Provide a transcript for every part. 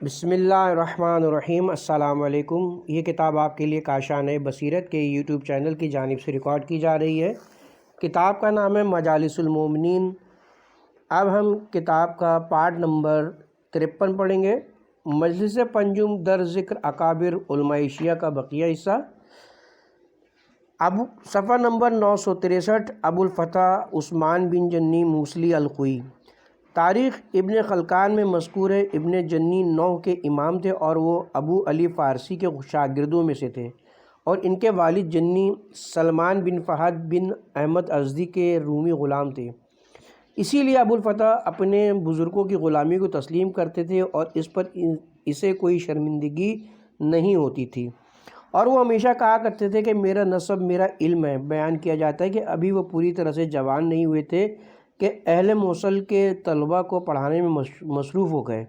بسم اللہ الرحمن الرحیم۔ السلام علیکم۔ یہ کتاب آپ کے لیے کاشان بصیرت کے یوٹیوب چینل کی جانب سے ریکارڈ کی جا رہی ہے۔ کتاب کا نام ہے مجالس المومنین۔ اب ہم کتاب کا پارٹ نمبر 53 پڑھیں گے۔ مجلس پنجم در ذکر اکابر علماء شیعہ کا بقیہ حصہ۔ صفحہ نمبر 963۔ ابو الفتح عثمان بن جنی موصلی الخوئی۔ تاریخ ابن خلکان میں مذکور ہے ابن جنی 9 کے امام تھے اور وہ ابو علی فارسی کے شاگردوں میں سے تھے، اور ان کے والد جنی سلمان بن فہد بن احمد ازدی کے رومی غلام تھے۔ اسی لیے ابو الفتح اپنے بزرگوں کی غلامی کو تسلیم کرتے تھے اور اس پر اسے کوئی شرمندگی نہیں ہوتی تھی، اور وہ ہمیشہ کہا کرتے تھے کہ میرا نسب میرا علم ہے۔ بیان کیا جاتا ہے کہ ابھی وہ پوری طرح سے جوان نہیں ہوئے تھے کہ اہل موصل کے طلبہ کو پڑھانے میں مصروف ہو گئے،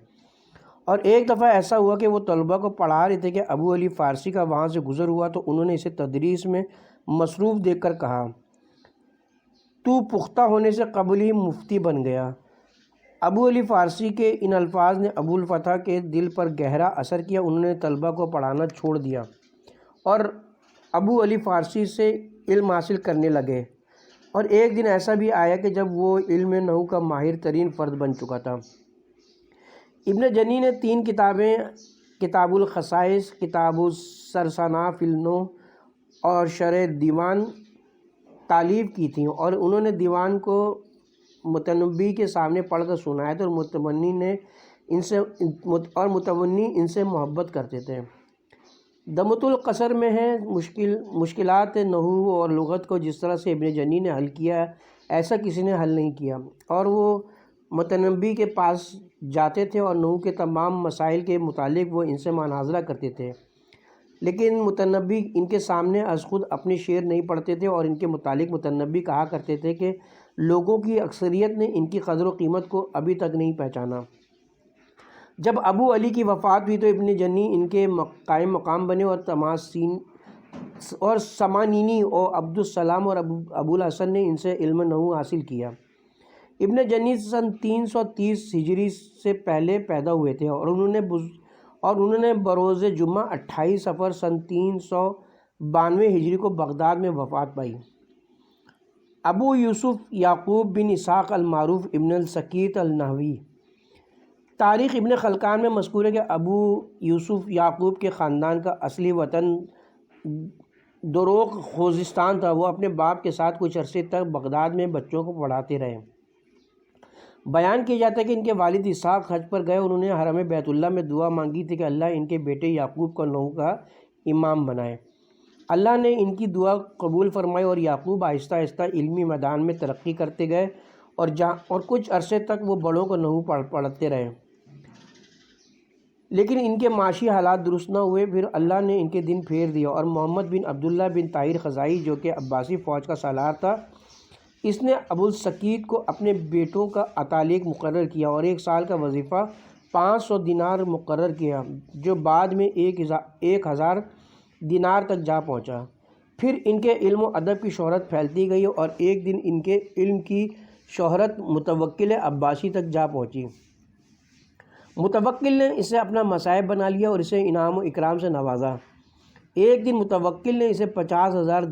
اور ایک دفعہ ایسا ہوا کہ وہ طلبہ کو پڑھا رہے تھے کہ ابو علی فارسی کا وہاں سے گزر ہوا، تو انہوں نے اسے تدریس میں مصروف دیکھ کر کہا، تو پختہ ہونے سے قبل ہی مفتی بن گیا۔ ابو علی فارسی کے ان الفاظ نے ابو الفتح کے دل پر گہرا اثر کیا۔ انہوں نے طلبہ کو پڑھانا چھوڑ دیا اور ابو علی فارسی سے علم حاصل کرنے لگے، اور ایک دن ایسا بھی آیا کہ جب وہ علم نحو کا ماہر ترین فرد بن چکا تھا۔ ابن جنی نے 3 کتابیں، کتاب الخصائص، کتاب السرسانہ فی النحو اور شرح دیوان تالیف کی تھیں، اور انہوں نے دیوان کو متنبی کے سامنے پڑھ کر سنایا تھا، اور متونی ان سے محبت کرتے تھے۔ دمۃ القصر میں ہے مشکلات نحو اور لغت کو جس طرح سے ابن جنی نے حل کیا ایسا کسی نے حل نہیں کیا، اور وہ متنبی کے پاس جاتے تھے اور نحو کے تمام مسائل کے متعلق وہ ان سے مناظرہ کرتے تھے، لیکن متنبی ان کے سامنے از خود اپنے شعر نہیں پڑھتے تھے، اور ان کے متعلق متنبی کہا کرتے تھے کہ لوگوں کی اکثریت نے ان کی قدر و قیمت کو ابھی تک نہیں پہچانا۔ جب ابو علی کی وفات ہوئی تو ابن جنی ان کے قائم مقام بنے، اور سمانینی اور عبد السلام اور ابو الحسن نے ان سے علم نحو حاصل کیا۔ ابن جنی سن 330 ہجری سے پہلے پیدا ہوئے تھے، اور انہوں نے بروز جمعہ 28 صفر سن 392 ہجری کو بغداد میں وفات پائی۔ ابو یوسف یعقوب بن اسحاق المعروف ابن السکیت النحوی۔ تاریخ ابن خلکان میں مذکور ہے کہ ابو یوسف یعقوب کے خاندان کا اصلی وطن دروق خوزستان تھا۔ وہ اپنے باپ کے ساتھ کچھ عرصے تک بغداد میں بچوں کو پڑھاتے رہے۔ بیان کیا جاتا ہے کہ ان کے والد اسحاق حج پر گئے، انہوں نے حرم بیت اللہ میں دعا مانگی تھی کہ اللہ ان کے بیٹے یعقوب کو نحو کا امام بنائے۔ اللہ نے ان کی دعا قبول فرمائی، اور یعقوب آہستہ آہستہ علمی میدان میں ترقی کرتے گئے، اور کچھ عرصے تک وہ بڑوں کو نحو پڑھاتے رہے، لیکن ان کے معاشی حالات درست نہ ہوئے۔ پھر اللہ نے ان کے دن پھیر دیا، اور محمد بن عبداللہ بن طاہر خزائی جو کہ عباسی فوج کا سالار تھا، اس نے ابو السکیت کو اپنے بیٹوں کا اتالیق مقرر کیا، اور 1 سال کا وظیفہ 500 دینار مقرر کیا، جو بعد میں 1000 دینار تک جا پہنچا۔ پھر ان کے علم و ادب کی شہرت پھیلتی گئی، اور ایک دن ان کے علم کی شہرت متوکل عباسی تک جا پہنچی۔ متوکل نے اسے اپنا مصاحب بنا لیا اور اسے انعام و اکرام سے نوازا۔ ایک دن متوکل نے اسے 50,000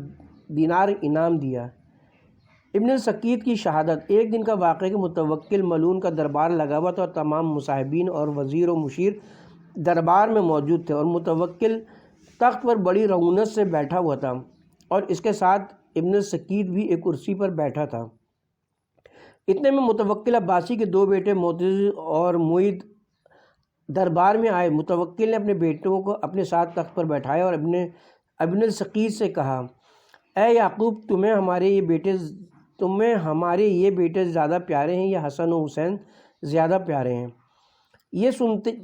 دینار انعام دیا۔ ابن السکیت کی شہادت۔ ایک دن کا واقعہ کہ متوکل ملعون کا دربار لگا ہوا تھا، اور تمام مصاحبین اور وزیر و مشیر دربار میں موجود تھے، اور متوکل تخت پر بڑی رعونت سے بیٹھا ہوا تھا، اور اس کے ساتھ ابن السکیت بھی ایک کرسی پر بیٹھا تھا۔ اتنے میں متوکل عباسی کے 2 بیٹے معتز اور معید دربار میں آئے۔ متوکل نے اپنے بیٹوں کو اپنے ساتھ تخت پر بیٹھایا اور ابن السکیت سے کہا، اے یعقوب، تمہیں ہمارے یہ بیٹے زیادہ پیارے ہیں یا حسن و حسین زیادہ پیارے ہیں؟ یہ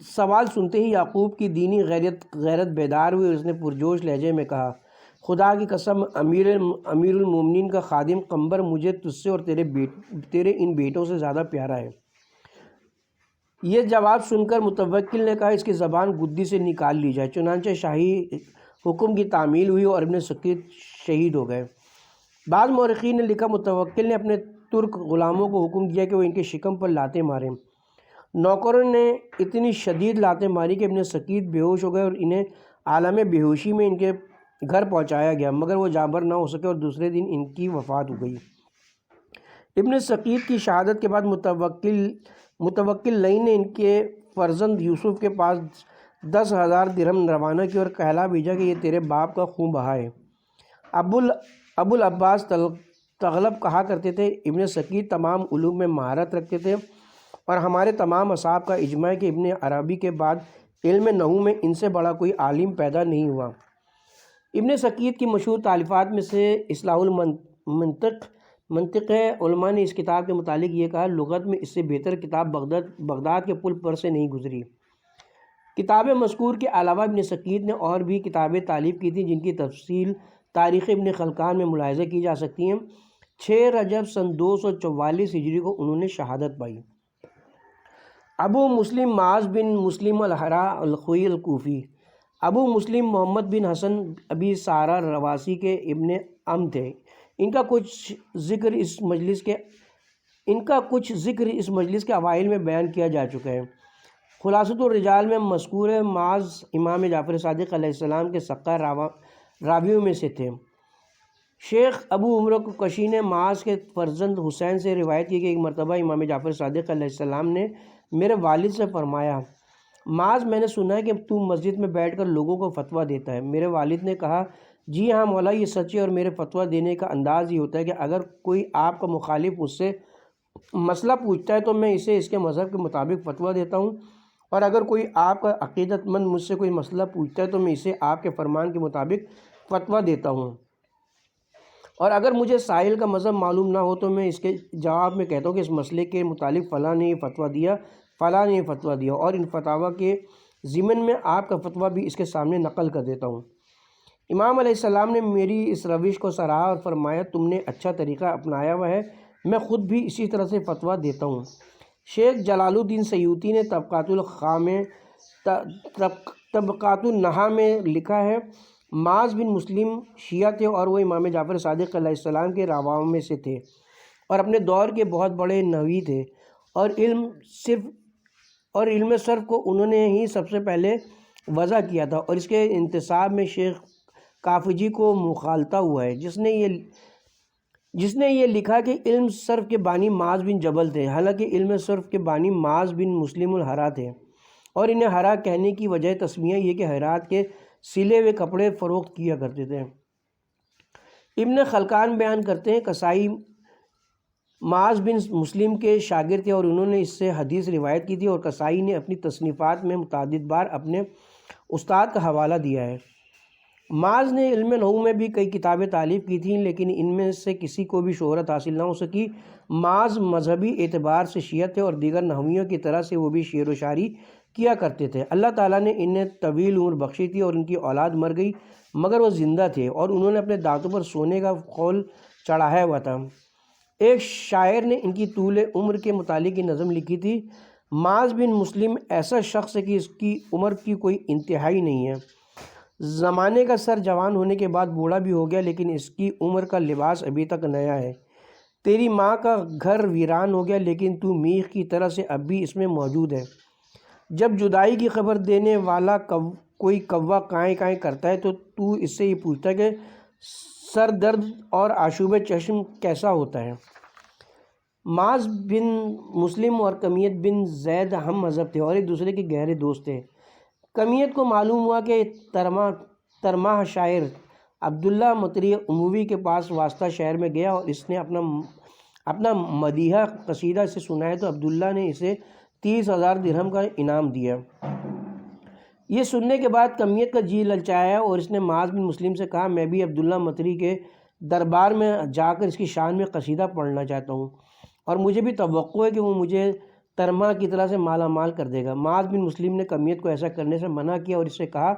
سوال سنتے ہی یعقوب کی دینی غیرت بیدار ہوئی، اور اس نے پرجوش لہجے میں کہا، خدا کی قسم، امیر المومنین کا خادم قمبر مجھے تجھ سے اور تیرے ان بیٹوں سے زیادہ پیارا ہے۔ یہ جواب سن کر متوکل نے کہا، اس کی زبان گدی سے نکال لی جائے۔ چنانچہ شاہی حکم کی تعمیل ہوئی، اور ابن سکیت شہید ہو گئے۔ بعض مورخین نے لکھا، متوکل نے اپنے ترک غلاموں کو حکم دیا کہ وہ ان کے شکم پر لاتیں ماریں۔ نوکروں نے اتنی شدید لاتیں ماری کہ ابن سقیط بے ہوش ہو گئے اور انہیں عالم بے ہوشی میں ان کے گھر پہنچایا گیا، مگر وہ جابر نہ ہو سکے اور دوسرے دن ان کی وفات ہو گئی۔ ابن سقیط کی شہادت کے بعد متوکل لئی نے ان کے فرزند یوسف کے پاس 10,000 درہم روانہ کی اور کہلا بھیجا کہ یہ تیرے باپ کا خون بہا ہے۔ ابو العباس تغلب کہا کرتے تھے، ابن سقیط تمام علوم میں مہارت رکھتے تھے اور ہمارے تمام اصحاب کا اجماع ہے کہ ابن عربی کے بعد علم نحو میں ان سے بڑا کوئی عالم پیدا نہیں ہوا۔ ابن سقیط کی مشہور تالیفات میں سے اصلاح المنطق ہے۔ علماء نے اس کتاب کے متعلق یہ کہا، لغت میں اس سے بہتر کتاب بغداد کے پل پر سے نہیں گزری۔ کتاب مذکور کے علاوہ ابن سقیط نے اور بھی کتابیں تالیف کی تھیں جن کی تفصیل تاریخ ابن خلکان میں ملاحظہ کی جا سکتی ہیں۔ 6 رجب سن 244 ہجری کو انہوں نے شہادت پائی۔ ابو مسلم معاذ بن مسلم الحرا الخوئی الکوفی۔ ابو مسلم محمد بن حسن ابی سارہ رواسی کے ابن عم تھے۔ ان کا کچھ ذکر اس مجلس کے اوائل میں بیان کیا جا چکا ہے۔ خلاصۃ الرجال میں مذکور ہے، معاذ امام جعفر صادق علیہ السلام کے سقہ راویوں میں سے تھے۔ شیخ ابو عمر کشی نے معاذ کے فرزند حسین سے روایت کی کہ ایک مرتبہ امام جعفر صادق علیہ السلام نے میرے والد سے فرمایا، معاذ میں نے سنا ہے کہ تو مسجد میں بیٹھ کر لوگوں کو فتویٰ دیتا ہے۔ میرے والد نے کہا، جی ہاں مولا، یہ سچ ہے، اور میرے فتویٰ دینے کا انداز یہ ہوتا ہے کہ اگر کوئی آپ کا مخالف مجھ سے مسئلہ پوچھتا ہے تو میں اسے اس کے مذہب کے مطابق فتویٰ دیتا ہوں، اور اگر کوئی آپ کا عقیدت مند مجھ سے کوئی مسئلہ پوچھتا ہے تو میں اسے آپ کے فرمان کے مطابق فتویٰ دیتا ہوں، اور اگر مجھے سائل کا مذہب معلوم نہ ہو تو میں اس کے جواب میں کہتا ہوں کہ اس مسئلے کے متعلق فلاں نے یہ فتویٰ دیا، فلاں نے یہ فتویٰ دیا، اور ان فتاویٰ کے ضمن میں آپ کا فتویٰ بھی اس کے سامنے نقل کر دیتا ہوں۔ امام علیہ السلام نے میری اس روش کو سراہا اور فرمایا، تم نے اچھا طریقہ اپنایا ہوا ہے، میں خود بھی اسی طرح سے فتویٰ دیتا ہوں۔ شیخ جلال الدین سیوطی نے طبقات النحا میں لکھا ہے، معاذ بن مسلم شیعہ تھے اور وہ امام جعفر صادق علیہ السلام کے راواں میں سے تھے اور اپنے دور کے بہت بڑے نحوی تھے، اور علم صرف کو انہوں نے ہی سب سے پہلے وضع کیا تھا، اور اس کے انتساب میں شیخ کافجی کو مخالطہ ہوا ہے، جس نے یہ لکھا کہ علم صرف کے بانی معاذ بن جبل تھے، حالانکہ علم صرف کے بانی معاذ بن مسلم الحرا تھے، اور انہیں ہرا کہنے کی وجہ تسمیہ یہ کہ ہرات کے سلے ہوئے کپڑے فروخت کیا کرتے تھے۔ ابن خلکان بیان کرتے ہیں، کسائی معاذ بن مسلم کے شاگرد تھے اور انہوں نے اس سے حدیث روایت کی تھی، اور کسائی نے اپنی تصنیفات میں متعدد بار اپنے استاد کا حوالہ دیا ہے۔ معاذ نے علم نحو میں بھی کئی کتابیں تالیف کی تھیں، لیکن ان میں سے کسی کو بھی شہرت حاصل نہ ہو سکی۔ معاذ مذہبی اعتبار سے شیعہ تھے اور دیگر نحویوں کی طرح سے وہ بھی شعر و شاعری کیا کرتے تھے۔ اللہ تعالیٰ نے انہیں طویل عمر بخشی تھی اور ان کی اولاد مر گئی مگر وہ زندہ تھے، اور انہوں نے اپنے دانتوں پر سونے کا خول چڑھایا ہوا تھا۔ ایک شاعر نے ان کی طول عمر کے متعلق یہ نظم لکھی تھی، معاذ بن مسلم ایسا شخص ہے کہ اس کی عمر کی کوئی انتہائی نہیں ہے، زمانے کا سر جوان ہونے کے بعد بوڑھا بھی ہو گیا لیکن اس کی عمر کا لباس ابھی تک نیا ہے، تیری ماں کا گھر ویران ہو گیا لیکن تو میخ کی طرح سے اب بھی اس میں موجود ہے، جب جدائی کی خبر دینے والا کوئی کوا کائیں کائیں کرتا ہے تو اس سے یہ پوچھتا ہے کہ سر درد اور آشوب چشم کیسا ہوتا ہے۔ معاذ بن مسلم اور کمیت بن زید ہم مذہب تھے اور ایک دوسرے کے گہرے دوست تھے۔ کمیت کو معلوم ہوا کہ ترماہ شاعر عبداللہ مطری اموی کے پاس واسطہ شہر میں گیا اور اس نے اپنا مدیحہ قصیدہ سے سنایا تو عبداللہ نے اسے 30,000 درہم کا انعام دیا۔ یہ سننے کے بعد کمیت کا جی للچایا اور اس نے معاذ بن مسلم سے کہا، میں بھی عبداللہ مطری کے دربار میں جا کر اس کی شان میں قصیدہ پڑھنا چاہتا ہوں اور مجھے بھی توقع ہے کہ وہ مجھے ترما کی طرح سے مالا مال کر دے گا۔ معاذ بن مسلم نے کمیت کو ایسا کرنے سے منع کیا اور اس سے کہا،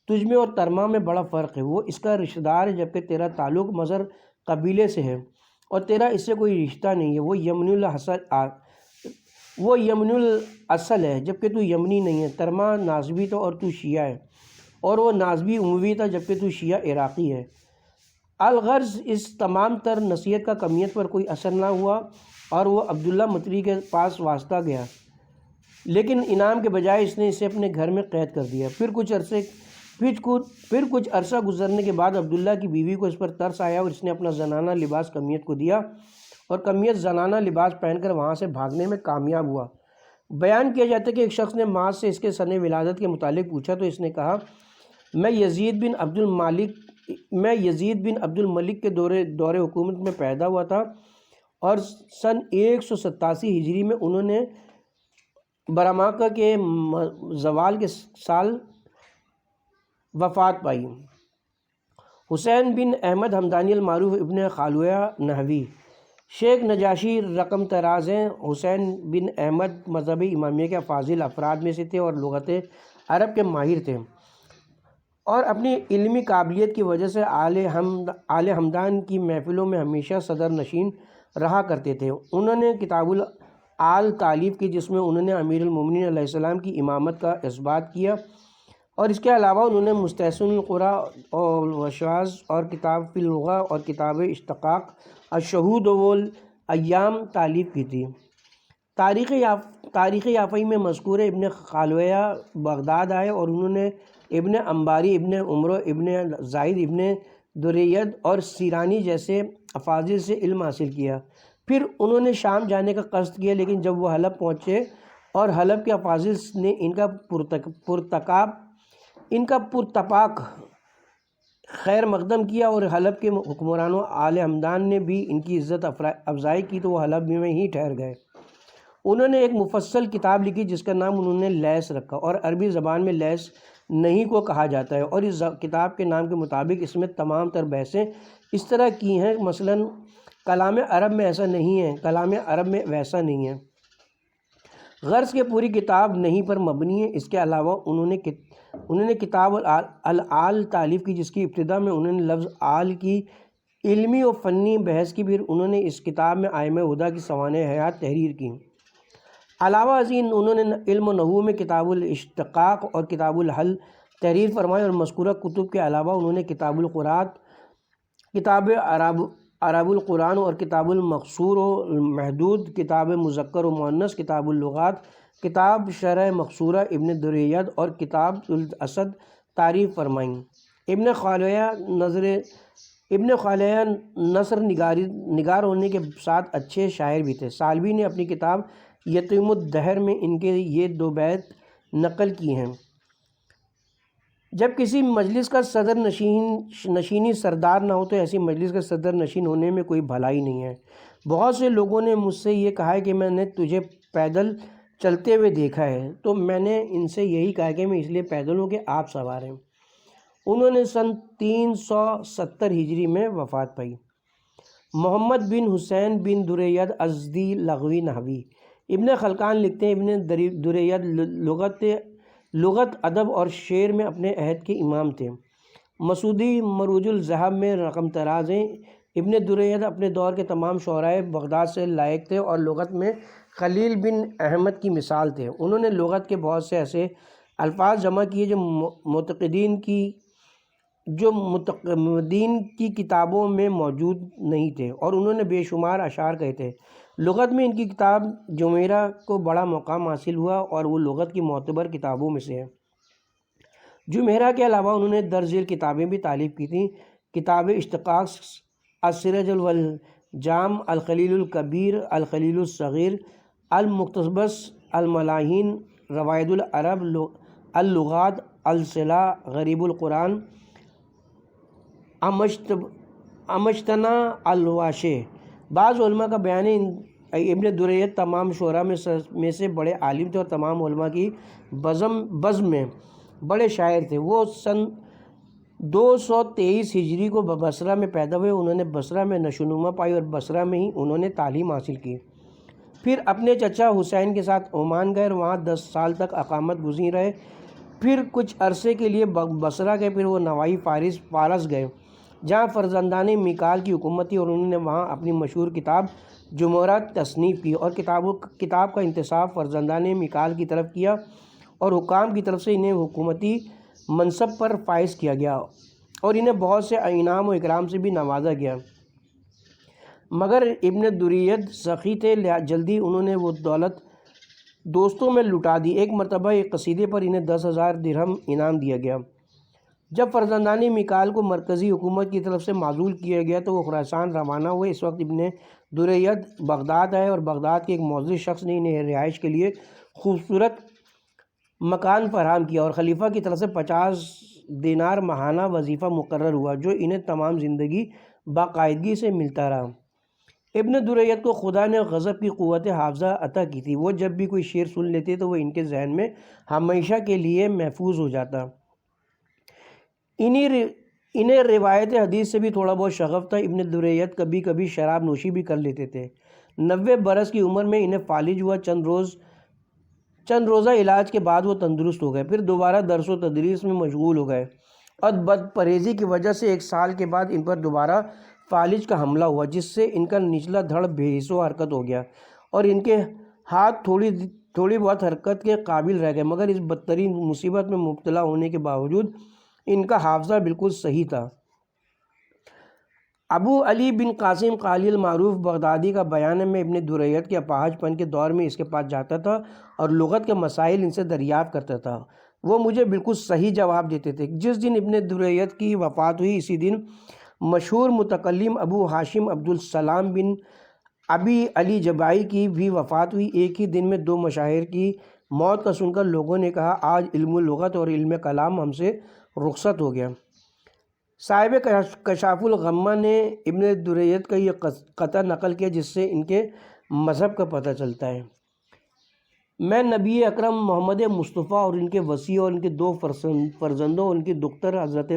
تجھ میں اور ترما میں بڑا فرق ہے، وہ اس کا رشتہ دار ہے جبکہ تیرا تعلق مظہر قبیلے سے ہے اور تیرا اس سے کوئی رشتہ نہیں ہے، وہ یمن الاصل ہے جبکہ تو یمنی نہیں ہے۔ ترما ناسبی تھا اور تو شیعہ ہے، اور وہ ناسبی اموی تھا جبکہ تو شیعہ عراقی ہے۔ الغرض اس تمام تر نصیحت کا کمیت پر کوئی اثر نہ ہوا اور وہ عبداللہ مطری کے پاس واسطہ گیا۔ لیکن انعام کے بجائے اس نے اسے اپنے گھر میں قید کر دیا۔ پھر کچھ عرصہ گزرنے کے بعد عبداللہ کی بیوی کو اس پر ترس آیا اور اس نے اپنا زنانہ لباس کمیت کو دیا اور کمیت زنانہ لباس پہن کر وہاں سے بھاگنے میں کامیاب ہوا۔ بیان کیا جاتا ہے کہ ایک شخص نے ماں سے اس کے سن ولادت کے متعلق پوچھا تو اس نے کہا میں یزید بن عبد الملک کے دور حکومت میں پیدا ہوا تھا اور سن 187 ہجری میں انہوں نے برماکہ کے زوال کے سال وفات پائی۔ حسین بن احمد ہمدانی المعروف ابن خالویہ نحوی شیخ نجاشی رقم طراز ہیں۔ حسین بن احمد مذہب امامیہ کے فاضل افراد میں سے تھے اور لغت عرب کے ماہر تھے اور اپنی علمی قابلیت کی وجہ سے آل ہمدان کی محفلوں میں ہمیشہ صدر نشین رہا کرتے تھے۔ انہوں نے کتاب الآل تالیف کی جس میں انہوں نے امیر المومنین علیہ السلام کی امامت کا اثبات کیا اور اس کے علاوہ انہوں نے مستحسن القراء اور وشاذ اور کتاب فی اللغہ اور کتاب اشتقاق الشہود والایام تالیف کی تھی۔ تاریخ یافعی میں مذکور ابن خالویہ بغداد آئے اور انہوں نے ابن انباری، ابن عمرو، ابن زائد، ابن دریید اور سیرانی جیسے افاضل سے علم حاصل کیا۔ پھر انہوں نے شام جانے کا قصد کیا لیکن جب وہ حلب پہنچے اور حلب کے افاضل نے ان کا پرتپاک خیر مقدم کیا اور حلب کے حکمرانوں آل ہمدان نے بھی ان کی عزت افزائی کی تو وہ حلب میں ہی ٹھہر گئے۔ انہوں نے ایک مفصل کتاب لکھی جس کا نام انہوں نے لیس رکھا اور عربی زبان میں لیس نہیں کو کہا جاتا ہے اور اس کتاب کے نام کے مطابق اس میں تمام تر بحثیں اس طرح کی ہیں، مثلا کلام عرب میں ایسا نہیں ہے، کلام عرب میں ویسا نہیں ہے، غرض کہ پوری کتاب نہیں پر مبنی ہے۔ اس کے علاوہ انہوں نے کتاب الآل تالیف کی جس کی ابتدا میں انہوں نے لفظ آل کی علمی و فنی بحث کی، پھر انہوں نے اس کتاب میں ائمہ ہدیٰ کی سوانح حیات تحریر کی۔ علاوہ ازیں انہوں نے علم و نحو میں کتاب الاشتقاق اور کتاب الحل تحریر فرمائی اور مذکورہ کتب کے علاوہ انہوں نے کتاب القرآن، کتاب اعراب القرآن اور کتاب المقصور و المحدود، کتاب مذکر و مؤنث، کتاب اللغات، کتاب شرح مقصورہ ابن دریید اور کتاب الاسد تعریف فرمائیں۔ ابن خالیہ نثر نگار ہونے کے ساتھ اچھے شاعر بھی تھے۔ سالوی نے اپنی کتاب یتیم الدہر میں ان کے یہ 2 بیت نقل کی ہیں۔ جب کسی مجلس کا صدر نشینی سردار نہ ہو تو ایسی مجلس کا صدر نشین ہونے میں کوئی بھلائی نہیں ہے۔ بہت سے لوگوں نے مجھ سے یہ کہا ہے کہ میں نے تجھے پیدل چلتے ہوئے دیکھا ہے تو میں نے ان سے یہی کہا کہ میں اس لیے پیدل ہوں کہ آپ سوار ہیں۔ انہوں نے سن 370 ہجری میں وفات پائی۔ محمد بن حسین بن دریید ازدی لغوی نحوی ابن خلقان لکھتے ہیں ابن دریید لغت، ادب اور شعر میں اپنے عہد کے امام تھے۔ مسعودی مروج الذہب میں رقم طراز ہیں۔ ابن دریید اپنے دور کے تمام شعرائے بغداد سے لائق تھے اور لغت میں خلیل بن احمد کی مثال تھے۔ انہوں نے لغت کے بہت سے ایسے الفاظ جمع کیے جو متقدمین کی کتابوں میں موجود نہیں تھے اور انہوں نے بے شمار اشعار کہے تھے۔ لغت میں ان کی کتاب جمیرہ کو بڑا مقام حاصل ہوا اور وہ لغت کی معتبر کتابوں میں سے ہے۔ جمیرہ کے علاوہ انہوں نے درج ذیل کتابیں بھی تالیف کی تھیں۔ کتاب اشتقاق، السرج والجام، الخلیل الکبیر، الخلیل الصغیر، المقتبس، الملاحین، روائد العرب، اللغات، الصلہ، غریب القرآن، امجتنا الواشع۔ بعض علماء کا بیان ہے ابن دریید تمام شعراء میں سے بڑے عالم تھے اور تمام علماء کی بزم میں بڑے شاعر تھے۔ وہ سن 223 ہجری کو بصرہ میں پیدا ہوئے۔ انہوں نے بصرہ میں نشوونما پائی اور بصرہ میں ہی انہوں نے تعلیم حاصل کی۔ پھر اپنے چچا حسین کے ساتھ عمان گئے اور وہاں 10 سال تک اقامت گزین رہے۔ پھر کچھ عرصے کے لیے بصرہ گئے، پھر وہ نواحی فارس گئے جہاں فرزندان میکال کی حکومت تھی اور انہوں نے وہاں اپنی مشہور کتاب جمورہ تصنیف کی اور کتاب کا انتصاب فرزندان میکال کی طرف کیا اور حکام کی طرف سے انہیں حکومتی منصب پر فائز کیا گیا اور انہیں بہت سے انعام و اکرام سے بھی نوازا گیا، مگر ابن دریید سخی تھے، جلدی انہوں نے وہ دولت دوستوں میں لٹا دی۔ ایک مرتبہ ایک قصیدے پر انہیں 10,000 درہم انعام دیا گیا۔ جب فرزندان میکال کو مرکزی حکومت کی طرف سے معزول کیا گیا تو وہ خراسان روانہ ہوئے۔ اس وقت ابن دریت بغداد آئے اور بغداد کے ایک معزز شخص نے انہیں رہائش کے لیے خوبصورت مکان فراہم کیا اور خلیفہ کی طرف سے 50 دینار ماہانہ وظیفہ مقرر ہوا، جو انہیں تمام زندگی باقاعدگی سے ملتا رہا۔ ابن دریت کو خدا نے غضب کی قوت حافظہ عطا کی تھی۔ وہ جب بھی کوئی شعر سن لیتے تو وہ ان کے ذہن میں ہمیشہ کے لیے محفوظ ہو جاتا۔ انہیں روایت حدیث سے بھی تھوڑا بہت شغف تھا۔ ابن دریت کبھی کبھی شراب نوشی بھی کر لیتے تھے۔ 90 برس کی عمر میں انہیں فالج ہوا۔ چند روزہ علاج کے بعد وہ تندرست ہو گئے، پھر دوبارہ درس و تدریس میں مشغول ہو گئے اور بد پرہیزی کی وجہ سے 1 سال کے بعد ان پر دوبارہ فالج کا حملہ ہوا، جس سے ان کا نچلا دھڑ بے حس و حرکت ہو گیا اور ان کے ہاتھ تھوڑی بہت حرکت کے قابل رہ گئے، مگر اس بدترین مصیبت میں مبتلا ہونے کے باوجود ان کا حافظہ بالکل صحیح تھا۔ ابو علی بن قاسم قالی المعروف بغدادی کا بیان ہے، میں ابن دریت کے اپاہج پن کے دور میں اس کے پاس جاتا تھا اور لغت کے مسائل ان سے دریافت کرتا تھا۔ وہ مجھے بالکل صحیح جواب دیتے تھے۔ جس دن ابن دریت کی وفات ہوئی، اسی دن مشہور متکلم ابو ہاشم عبدالسلام بن ابی علی جبائی کی بھی وفات ہوئی۔ ایک ہی دن میں 2 مشاہیر کی موت کا سن کر لوگوں نے کہا، آج علم اللغت اور علم کلام ہم سے رخصت ہو گیا۔ صاحب کشاف الغمہ نے ابن دریت کا یہ قطع نقل کیا، جس سے ان کے مذہب کا پتہ چلتا ہے۔ میں نبی اکرم محمد مصطفیٰ اور ان کے وصی اور ان کے 2 فرزندوں اور ان کی دختر حضرت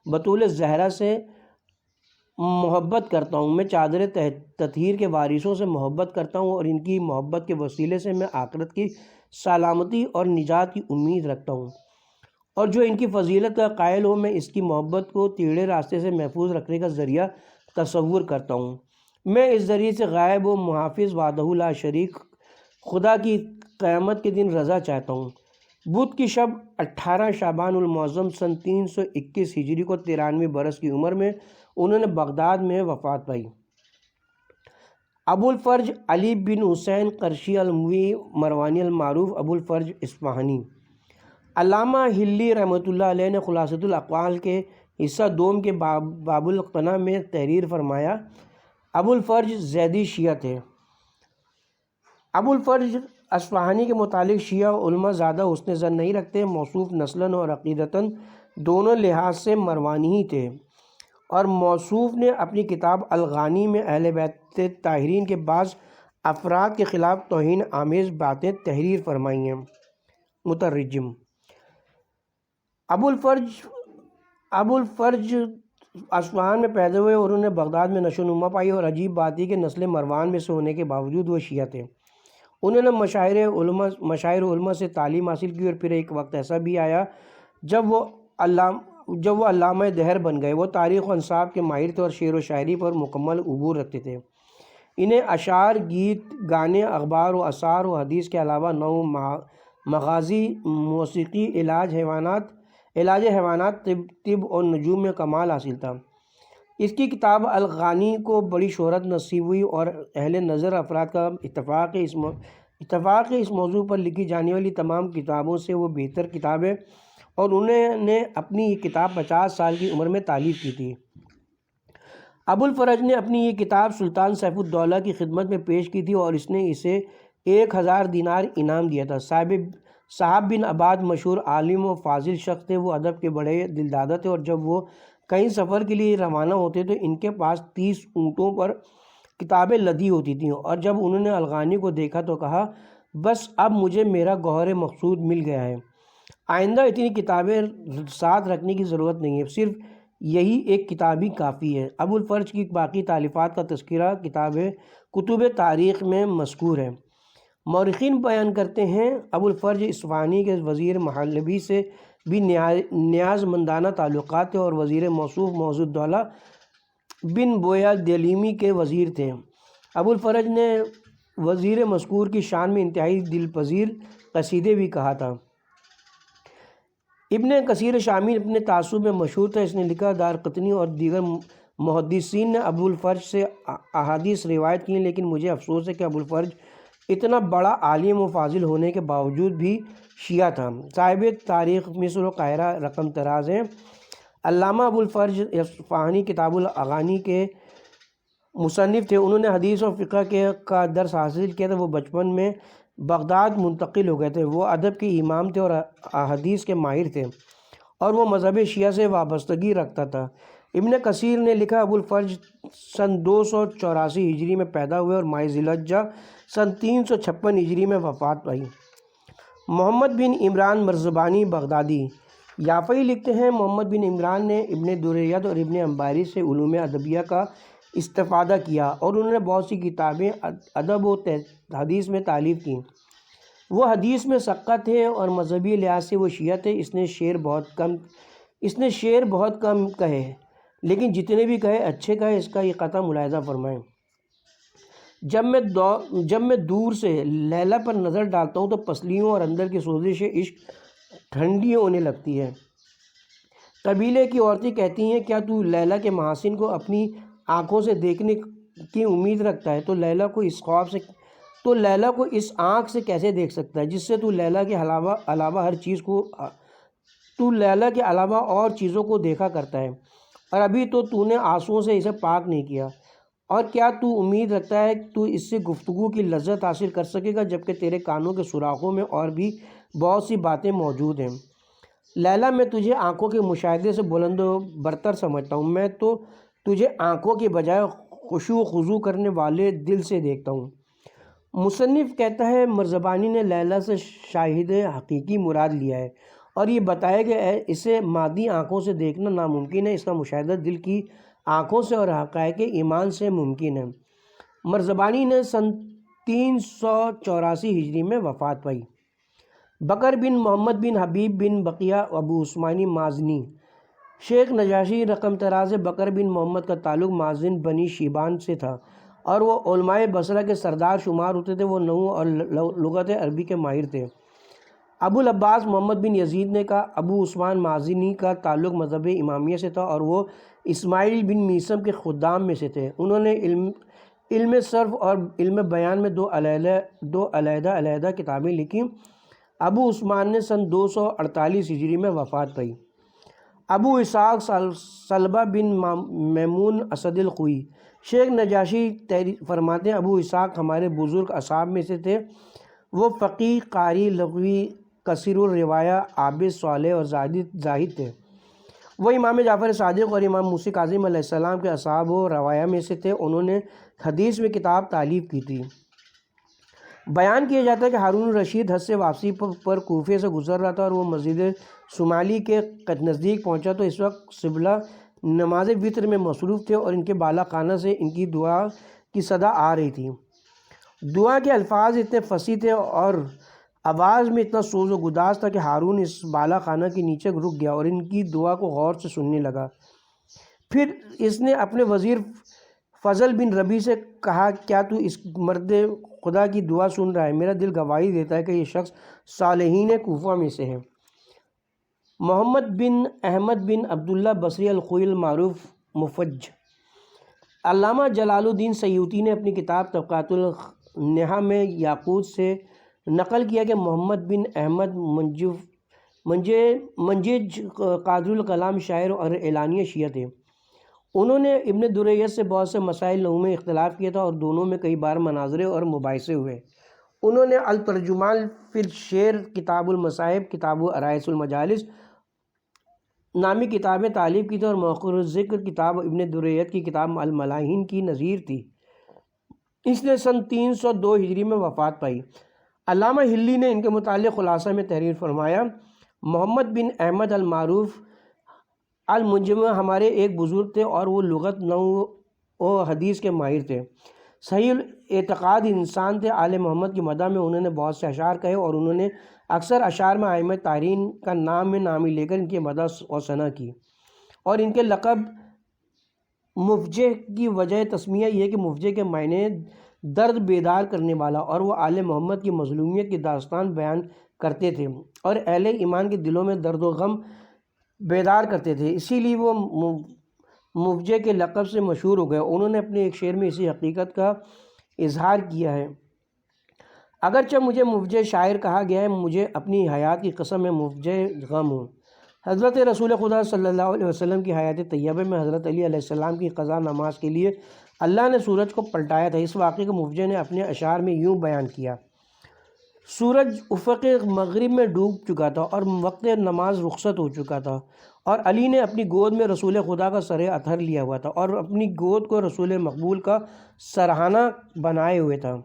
بطول زہرا سے محبت کرتا ہوں۔ میں چادر تطہیر کے وارثوں سے محبت کرتا ہوں اور ان کی محبت کے وسیلے سے میں آخرت کی سلامتی اور نجات کی امید رکھتا ہوں، اور جو ان کی فضیلت کا قائل ہو میں اس کی محبت کو ٹیڑھے راستے سے محفوظ رکھنے کا ذریعہ تصور کرتا ہوں۔ میں اس ذریعے سے غائب و محافظ وحدہ لا شریک خدا کی قیامت کے دن رضا چاہتا ہوں۔ بدھ کی شب 18 شعبان المعظم سن 321 ہجری کو 93 برس کی عمر میں انہوں نے بغداد میں وفات پائی۔ ابو الفرج علی بن حسین قرشی الموی مروانی المعروف ابو الفرج اصفہانی۔ علامہ ہلی رحمۃ اللہ علیہ نے خلاصۃ الاقوال کے حصہ دوم کے باب القنا میں تحریر فرمایا، ابو الفرج زیدی شیعہ تھے۔ ابو الفرج اصفہانی کے متعلق شیعہ علماء زیادہ حسن ظن نہیں رکھتے۔ موصوف نسلاً اور عقیدتاً دونوں لحاظ سے مروانی ہی تھے، اور موصوف نے اپنی کتاب الغانی میں اہل بیت طاہرین کے بعض افراد کے خلاف توہین آمیز باتیں تحریر فرمائی ہیں۔ مترجم ابو الفرج اصفہان میں پیدا ہوئے اور انہوں نے بغداد میں نشو و نما پائی، اور عجیب بات یہ کہ نسل مروان میں سے ہونے کے باوجود وہ شیعہ تھے۔ انہوں نے مشاہیر علماء سے تعلیم حاصل کی، اور پھر ایک وقت ایسا بھی آیا جب وہ علامہ دہر بن گئے۔ وہ تاریخ و انصاب کے ماہر تھے اور شعر و شاعری پر مکمل عبور رکھتے تھے۔ انہیں اشعار، گیت گانے، اخبار و آثار و حدیث کے علاوہ نحو، مغازی، موسیقی، علاج حیوانات، طب اور نجوم میں کمال حاصل تھا۔ اس کی کتاب الغانی کو بڑی شہرت نصیب ہوئی، اور اہل نظر افراد کا اتفاق اس موضوع پر لکھی جانے والی تمام کتابوں سے وہ بہتر کتاب ہے، اور انہوں نے اپنی یہ کتاب 50 سال کی عمر میں تالیف کی تھی۔ ابو الفرج نے اپنی یہ کتاب سلطان سیف الدولہ کی خدمت میں پیش کی تھی، اور اس نے اسے 1000 دینار انعام دیا تھا۔ صاحب بن عباد مشہور عالم و فاضل شخص تھے۔ وہ ادب کے بڑے دلدادہ تھے، اور جب وہ کہیں سفر کے لیے روانہ ہوتے تو ان کے پاس 30 اونٹوں پر کتابیں لدی ہوتی تھیں، اور جب انہوں نے الغانی کو دیکھا تو کہا، بس اب مجھے میرا گوہر مقصود مل گیا ہے، آئندہ اتنی کتابیں ساتھ رکھنے کی ضرورت نہیں ہے، صرف یہی ایک کتاب ہی کافی ہے۔ ابو الفرج کی باقی تالیفات کا تذکرہ کتب تاریخ میں مذکور ہے۔ مورخین بیان کرتے ہیں ابو الفرج اصفہانی کے وزیر محلبی سے بھی نیاز مندانہ تعلقات تھے، اور وزیر موصوف موضوع الدولہ بن بویا دیلیمی کے وزیر تھے۔ ابو الفرج نے وزیر مذکور کی شان میں انتہائی دل پذیر قصیدے بھی کہا تھا۔ ابن کثیر شامی اپنے تعصب میں مشہور تھا۔ اس نے لکھا، دارقطنی اور دیگر محدثین نے ابو الفرج سے احادیث روایت کی ہیں، لیکن مجھے افسوس ہے کہ ابو الفرج اتنا بڑا عالم و فاضل ہونے کے باوجود بھی شیعہ تھا۔ صاحب تاریخ مصر و قاہرہ رقم طراز ہے۔ علامہ ابو الفرج اصفہانی کتاب الاغانی کے مصنف تھے۔ انہوں نے حدیث و فقہ کا درس حاصل کیا تھا۔ وہ بچپن میں بغداد منتقل ہو گئے تھے۔ وہ ادب کے امام تھے اور حدیث کے ماہر تھے، اور وہ مذہب شیعہ سے وابستگی رکھتا تھا۔ ابن کثیر نے لکھا ابو الفرج سن 284 ہجری میں پیدا ہوئے اور ماہ ذی الحجہ سن 356 ہجری میں وفات پائی۔ محمد بن عمران مرزبانی بغدادی یافعی لکھتے ہیں، محمد بن عمران نے ابن دریت اور ابن انباری سے علوم ادبیہ کا استفادہ کیا، اور انہوں نے بہت سی کتابیں ادب و حدیث میں تالیف کیں۔ وہ حدیث میں ثقہ تھے اور مذہبی لحاظ سے وہ شیعہ تھے۔ اس نے شعر بہت کم کہے، لیکن جتنے بھی کہے اچھے کہے۔ اس کا یہ قطع ملاحظہ فرمائیں: جب میں دور سے لیلا پر نظر ڈالتا ہوں تو پسلیوں اور اندر کی سوزش عشق ٹھنڈی ہونے لگتی ہے۔ قبیلے کی عورتیں کہتی ہیں، کیا تو لیلا کے محاسن کو اپنی آنکھوں سے دیکھنے کی امید رکھتا ہے؟ تو لیلا کو اس آنکھ سے کیسے دیکھ سکتا ہے جس سے تو لیلا کے علاوہ اور چیزوں کو دیکھا کرتا ہے، اور ابھی تو نے آنسوؤں سے اسے پاک نہیں کیا؟ اور کیا تو امید رکھتا ہے کہ تو اس سے گفتگو کی لذت حاصل کر سکے گا جبکہ تیرے کانوں کے سوراخوں میں اور بھی بہت سی باتیں موجود ہیں؟ لیلا، میں تجھے آنکھوں کے مشاہدے سے بلند و برتر سمجھتا ہوں۔ میں تو تجھے آنکھوں کے بجائے خشوع و خضوع کرنے والے دل سے دیکھتا ہوں۔ مصنف کہتا ہے، مرزبانی نے لیلا سے شاہد حقیقی مراد لیا ہے اور یہ بتایا کہ اسے مادی آنکھوں سے دیکھنا ناممکن ہے، اس کا مشاہدہ دل کی آنکھوں سے اور حقائق ایمان سے ممکن ہے۔ مرزبانی نے سن 384 ہجری میں وفات پائی۔ بکر بن محمد بن حبیب بن بقیہ ابو عثمانی مازنی شیخ نجاشی رقم طراز ہے۔ بکر بن محمد کا تعلق مازن بنی شیبان سے تھا اور وہ علماء بصرہ کے سردار شمار ہوتے تھے۔ وہ نحو اور لغت عربی کے ماہر تھے۔ ابو العباس محمد بن یزید نے کہا، ابو عثمان مازنی کا تعلق مذہب امامیہ سے تھا اور وہ اسماعیل بن میثم کے خدام میں سے تھے۔ انہوں نے علم صرف اور علم بیان میں دو علیحدہ کتابیں لکھیں۔ ابو عثمان نے سن 248 ہجری میں وفات پائی۔ ابو اسحاق سلبہ بن میمون اسد الخوئی شیخ نجاشی فرماتے ہیں، ابو اسحاق ہمارے بزرگ اصحاب میں سے تھے۔ وہ فقیہ، قاری، لغوی، کثیر الروایہ، عابد، صالح اور زاہد تھے۔ وہ امام جعفر صادق اور امام موسیٰ کاظم علیہ السلام کے اصحاب و روایہ میں سے تھے۔ انہوں نے حدیث میں کتاب تالیف کی تھی۔ بیان کیا جاتا ہے کہ ہارون الرشید حج سے واپسی پر کوفے سے گزر رہا تھا اور وہ مسجد شمالی کے نزدیک پہنچا تو اس وقت قبلہ نماز وتر میں مصروف تھے اور ان کے بالا خانہ سے ان کی دعا کی صدا آ رہی تھی۔ دعا کے الفاظ اتنے فصیح تھے اور آواز میں اتنا سوز و گداز تھا کہ ہارون اس بالا خانہ کے نیچے رک گیا اور ان کی دعا کو غور سے سننے لگا۔ پھر اس نے اپنے وزیر فضل بن ربیع سے کہا، کیا تو اس مرد خدا کی دعا سن رہا ہے؟ میرا دل گواہی دیتا ہے کہ یہ شخص صالحین کوفہ میں سے ہے۔ محمد بن احمد بن عبداللہ بصری الخوئی المعروف مفج علامہ جلال الدین سیوطی نے اپنی کتاب طبقات النحا میں یاقوت سے نقل کیا کہ محمد بن احمد منجج قادر الکلام شاعر اور اعلانیہ شیعہ تھے۔ انہوں نے ابن دریت سے بہت سے مسائل نحو میں اختلاف کیا تھا اور دونوں میں کئی بار مناظرے اور مباحثے ہوئے۔ انہوں نے الترجمان فی الشعر، کتاب المصاحب، کتاب عرائض المجالس نامی کتابیں تالیف کی تھی اور موقر الذکر کتاب ابن دریت کی کتاب الملاحین کی نظیر تھی۔ اس نے سن 302 ہجری میں وفات پائی۔ علامہ ہلی نے ان کے متعلق خلاصہ میں تحریر فرمایا، محمد بن احمد المعروف المنجم ہمارے ایک بزرگ تھے اور وہ لغت، نحو و حدیث کے ماہر تھے، صحیح اعتقاد انسان تھے۔ آل محمد کی مدح میں انہوں نے بہت سے اشعار کہے اور انہوں نے اکثر اشعار میں ائمہ تارین کا نام میں نامی لے کر ان کی مدح و ثنا کی، اور ان کے لقب مفجع کی وجہ تسمیہ یہ کہ مفجع کے معنی درد بیدار کرنے والا، اور وہ آل محمد کی مظلومیت کی داستان بیان کرتے تھے اور اہل ایمان کے دلوں میں درد و غم بیدار کرتے تھے، اسی لیے وہ مفجع کے لقب سے مشہور ہو گئے۔ انہوں نے اپنے ایک شعر میں اسی حقیقت کا اظہار کیا ہے، اگرچہ مجھے مفجع شاعر کہا گیا ہے، مجھے اپنی حیات کی قسم میں مفجع غم ہوں۔ حضرت رسول خدا صلی اللہ علیہ وسلم کی حیات طیبہ میں حضرت علی علیہ السلام کی قضا نماز کے لیے اللہ نے سورج کو پلٹایا تھا۔ اس واقعے کو مفجع نے اپنے اشعار میں یوں بیان کیا: سورج افق مغرب میں ڈوب چکا تھا اور وقت نماز رخصت ہو چکا تھا، اور علی نے اپنی گود میں رسول خدا کا سر اطہر لیا ہوا تھا اور اپنی گود کو رسول مقبول کا سرہانہ بنائے ہوئے تھا۔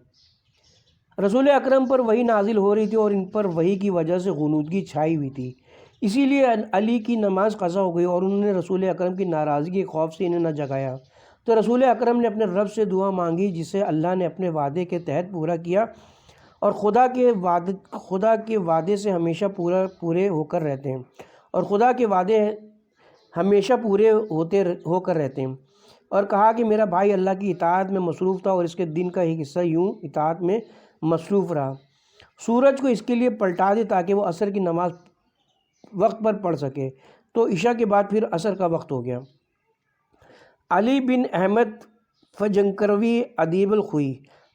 رسول اکرم پر وحی نازل ہو رہی تھی اور ان پر وحی کی وجہ سے غنودگی چھائی ہوئی تھی، اسی لیے علی کی نماز قضا ہو گئی اور انہوں نے رسول اکرم کی ناراضگی کے خوف سے انہیں نہ جگایا۔ تو رسول اکرم نے اپنے رب سے دعا مانگی، جسے اللہ نے اپنے وعدے کے تحت پورا کیا، اور خدا کے وعدے سے ہمیشہ پورے ہو کر رہتے ہیں، اور خدا کے وعدے ہمیشہ پورے ہو کر رہتے ہیں۔ اور کہا کہ میرا بھائی اللہ کی اطاعت میں مصروف تھا اور اس کے دن کا ایک حصہ یوں اطاعت میں مصروف رہا۔ سورج کو اس کے لیے پلٹا دے تاکہ وہ عصر کی نماز وقت پر پڑھ سکے، تو عشاء کے بعد پھر عصر کا وقت ہو گیا۔ علی بن احمد فجنکروی ادیب الخوئی،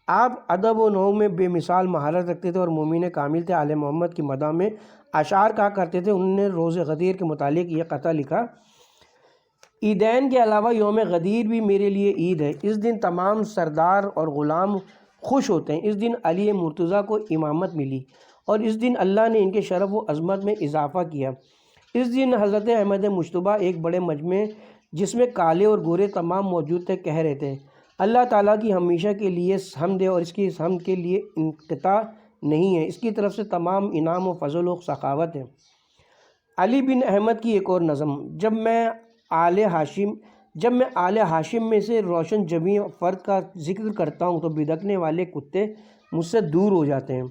آپ ادب و نحو میں بے مثال مہارت رکھتے تھے اور مومن کامل تھے۔ آل محمد کی مدح میں اشعار کہا کرتے تھے۔ انہوں نے روز غدیر کے متعلق یہ قطعہ لکھا: عیدین کے علاوہ یوم غدیر بھی میرے لیے عید ہے۔ اس دن تمام سردار اور غلام خوش ہوتے ہیں۔ اس دن علی مرتضیٰ کو امامت ملی اور اس دن اللہ نے ان کے شرف و عظمت میں اضافہ کیا۔ اس دن حضرت احمد مجتبیٰ ایک بڑے مجمع جس میں کالے اور گورے تمام موجود تھے کہہ رہے تھے: اللہ تعالیٰ کی ہمیشہ کے لیے حمد ہے اور اس کی حمد کے لیے انقطاع نہیں ہے، اس کی طرف سے تمام انعام و فضل و سخاوت ہے۔ علی بن احمد کی ایک اور نظم: جب میں آل ہاشم میں سے روشن جبیں فرد کا ذکر کرتا ہوں تو بدکنے والے کتے مجھ سے دور ہو جاتے ہیں۔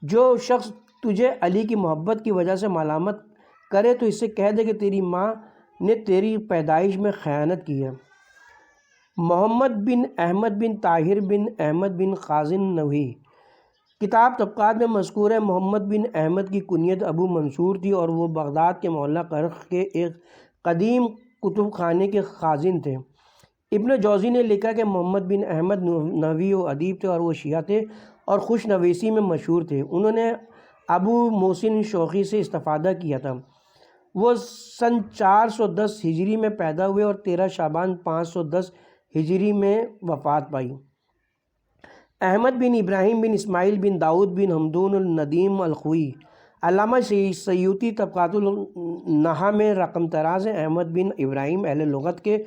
جو شخص تجھے علی کی محبت کی وجہ سے ملامت کرے تو اس سے کہہ دے کہ تیری ماں نے تیری پیدائش میں خیانت کی ہے۔ محمد بن احمد بن طاہر بن احمد بن خازن نوحی، کتاب طبقات میں مذکور ہے۔ محمد بن احمد کی کنیت ابو منصور تھی اور وہ بغداد کے محلہ کرخ کے ایک قدیم کتب خانے کے خازن تھے۔ ابن جوزی نے لکھا کہ محمد بن احمد نحوی و ادیب تھے اور وہ شیعہ تھے اور خوش نویسی میں مشہور تھے۔ انہوں نے ابو محسن شوقی سے استفادہ کیا تھا۔ وہ سن 410 ہجری میں پیدا ہوئے اور 13 شعبان 510 ہجری میں وفات پائی۔ احمد بن ابراہیم بن اسماعیل بن داؤد بن حمدون الندیم الخوئی، علامہ سیوطی طبقات النحا میں رقم طراز ہیں۔ احمد بن ابراہیم اہل لغت کے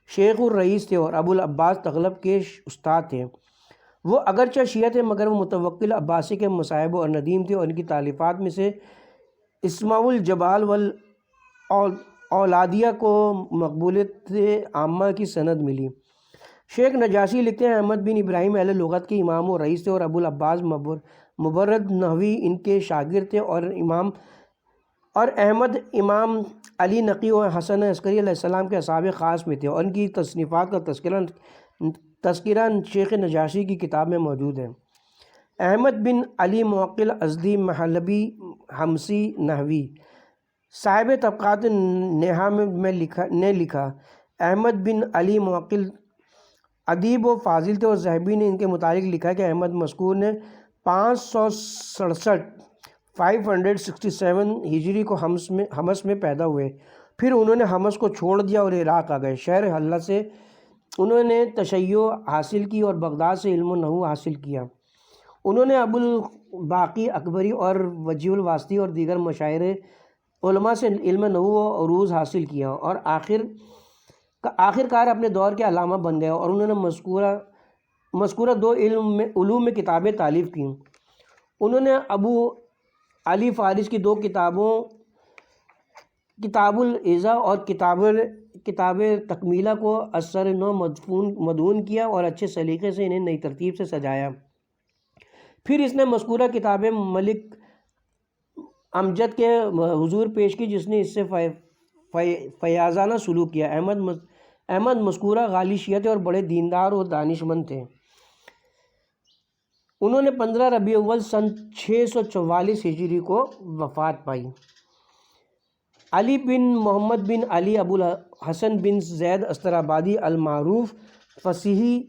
شیخ الرئیس تھے اور ابو العباس تغلب کے استاد تھے۔ وہ اگرچہ شیعہ تھے مگر وہ متوکل عباسی کے مصاحب اور ندیم تھے اور ان کی تالیفات میں سے اسماع الجبال اولادیہ کو مقبولیت عامہ کی سند ملی۔ شیخ نجاشی لکھتے ہیں: احمد بن ابراہیم اہل لغت کے امام و رئیس تھے اور ابو العباس مبرد نحوی ان کے شاگرد تھے، اور احمد امام علی نقی و حسن عسکری علیہ السلام کے اصحاب خاص میں تھے اور ان کی تصنیفات کا تذکرہ شیخ نجاشی کی کتاب میں موجود ہے۔ احمد بن علی معقل ازدی محلبی حمصی نحوی، صاحب طبقات نحا نے لکھا: احمد بن علی معقل ادیب و فاضل تھے، اور ذہبی نے ان کے متعلق لکھا کہ احمد مذکور نے 567 ہجری کو حمص میں پیدا ہوئے، پھر انہوں نے حمص کو چھوڑ دیا اور عراق آ گئے۔ شہر حلہ سے انہوں نے تشیع حاصل کی اور بغداد سے علم و نحو حاصل کیا۔ انہوں نے ابو الباقی اکبری اور وجیہ الواسطی اور دیگر مشاہیر علماء سے علم نحو و عروض حاصل کیا اور آخر کار اپنے دور کے علامہ بن گئے، اور انہوں نے مذکورہ 2 علوم میں کتابیں تالیف کیں۔ انہوں نے ابو علی فارس کی 2 کتابوں کتاب العزا اور کتاب تکمیلہ کو اثر نو مدون کیا اور اچھے سلیقے سے انہیں نئی ترتیب سے سجایا۔ پھر اس نے مذکورہ کتابیں ملک امجد کے حضور پیش کی جس نے اس سے فیاضانہ سلوک کیا۔ احمد مذکورہ غالی شیعہ تھے اور بڑے دیندار و دانشمند تھے۔ انہوں نے 15 ربیع الاول سن 644 ہجری کو وفات پائی۔ علی بن محمد بن علی ابو الحسن بن زید استرابادی المعروف فصیحی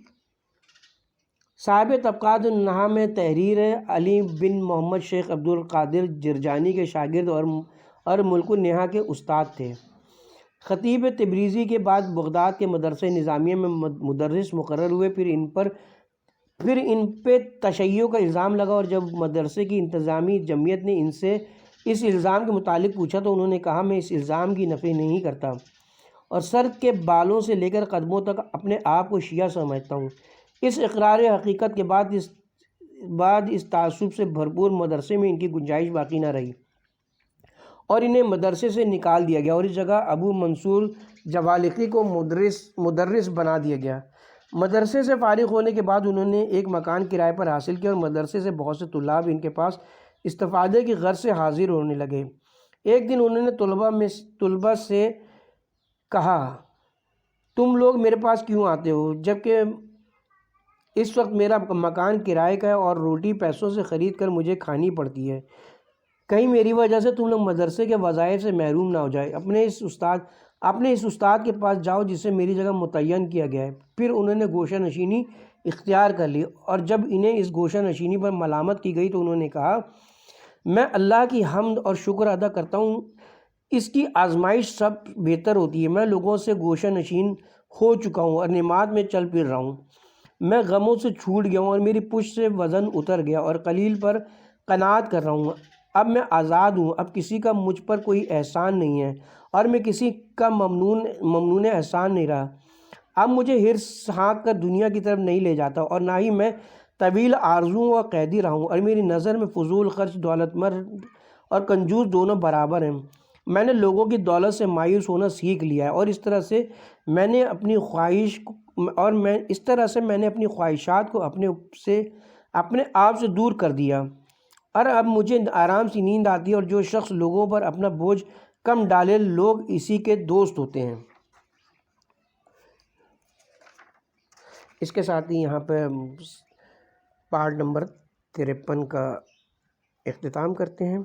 صاحب طبقات النحو میں تحریر علی بن محمد شیخ عبد القادر جرجانی کے شاگرد اور ملک النحو کے استاد تھے۔ خطیب تبریزی کے بعد بغداد کے مدرسہ نظامیہ میں مدرس مقرر ہوئے۔ پھر ان پہ تشیع کا الزام لگا، اور جب مدرسے کی انتظامی جمعیت نے ان سے اس الزام کے متعلق پوچھا تو انہوں نے کہا میں اس الزام کی نفی نہیں کرتا، اور سر کے بالوں سے لے کر قدموں تک اپنے آپ کو شیعہ سمجھتا ہوں۔ اس اقرار حقیقت کے بعد اس تعصب سے بھرپور مدرسے میں ان کی گنجائش باقی نہ رہی، اور انہیں مدرسے سے نکال دیا گیا، اور اس جگہ ابو منصور جوالقی کو مدرس بنا دیا گیا۔ مدرسے سے فارغ ہونے کے بعد انہوں نے ایک مکان کرائے پر حاصل کیا، اور مدرسے سے بہت سے طلاب ان کے پاس استفادے کی غرض سے حاضر ہونے لگے۔ ایک دن انہوں نے طلبہ سے کہا، تم لوگ میرے پاس کیوں آتے ہو جبکہ اس وقت میرا مکان کرائے کا ہے اور روٹی پیسوں سے خرید کر مجھے کھانی پڑتی ہے؟ کہیں میری وجہ سے تم لوگ مدرسے کے وظائف سے محروم نہ ہو جائے۔ اپنے اس استاد کے پاس جاؤ جسے میری جگہ متعین کیا گیا ہے۔ پھر انہوں نے گوشہ نشینی اختیار کر لی، اور جب انہیں اس گوشہ نشینی پر ملامت کی گئی تو انہوں نے کہا، میں اللہ کی حمد اور شکر ادا کرتا ہوں، اس کی آزمائش سب بہتر ہوتی ہے۔ میں لوگوں سے گوشہ نشین ہو چکا ہوں اور نماز میں چل پھر رہا ہوں۔ میں غموں سے چھوٹ گیا ہوں اور میری پشت سے وزن اتر گیا، اور قلیل پر قناعت کر رہا ہوں۔ اب میں آزاد ہوں، اب کسی کا مجھ پر کوئی احسان نہیں ہے، اور میں کسی کا ممنون احسان نہیں رہا۔ اب مجھے حرص ہانک کر دنیا کی طرف نہیں لے جاتا، اور نہ ہی میں طویل آرزوؤں کا قیدی رہا ہوں، اور میری نظر میں فضول خرچ، دولت مند اور کنجوس دونوں برابر ہیں۔ میں نے لوگوں کی دولت سے مایوس ہونا سیکھ لیا ہے، اور اس طرح سے میں نے اپنی خواہشات کو اپنے آپ سے دور کر دیا، اور اب مجھے آرام سے نیند آتی ہے، اور جو شخص لوگوں پر اپنا بوجھ کم ڈالے لوگ اسی کے دوست ہوتے ہیں۔ اس کے ساتھ ہی یہاں پہ پارٹ نمبر 53 کا اختتام کرتے ہیں۔